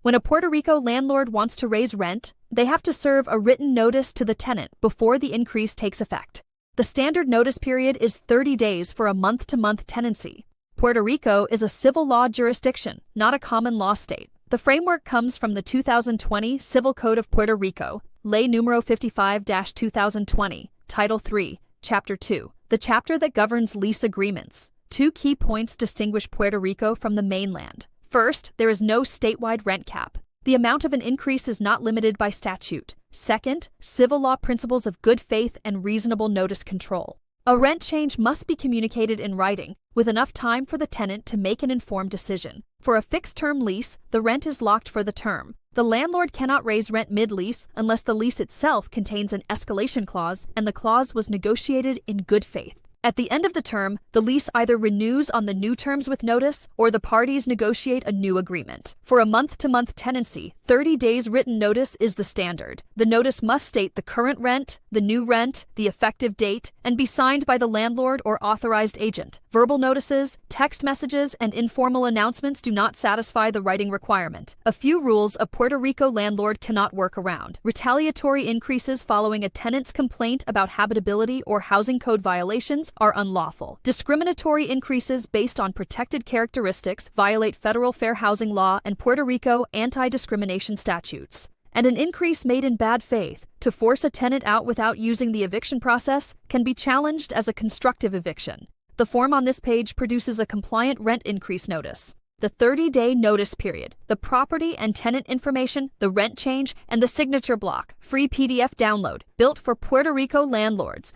When a Puerto Rico landlord wants to raise rent, they have to serve a written notice to the tenant before the increase takes effect. The standard notice period is 30 days for a month-to-month tenancy. Puerto Rico is a civil law jurisdiction, not a common law state. The framework comes from the 2020 Civil Code of Puerto Rico, Ley Numero 55-2020, Title 3, Chapter 2, the chapter that governs lease agreements. Two key points distinguish Puerto Rico from the mainland. First, there is no statewide rent cap. The amount of an increase is not limited by statute. Second, civil law principles of good faith and reasonable notice control. A rent change must be communicated in writing, with enough time for the tenant to make an informed decision. For a fixed-term lease, the rent is locked for the term. The landlord cannot raise rent mid-lease unless the lease itself contains an escalation clause and the clause was negotiated in good faith. At the end of the term, the lease either renews on the new terms with notice or the parties negotiate a new agreement. For a month-to-month tenancy, 30 days written notice is the standard. The notice must state the current rent, the new rent, the effective date, and be signed by the landlord or authorized agent. Verbal notices, text messages, and informal announcements do not satisfy the writing requirement. A few rules a Puerto Rico landlord cannot work around. Retaliatory increases following a tenant's complaint about habitability or housing code violations are unlawful. Discriminatory increases based on protected characteristics violate federal fair housing law and Puerto Rico anti-discrimination statutes. And an increase made in bad faith to force a tenant out without using the eviction process can be challenged as a constructive eviction. The form on this page produces a compliant rent increase notice. The 30-day notice period, the property and tenant information, the rent change, and the signature block, free PDF download, built for Puerto Rico landlords.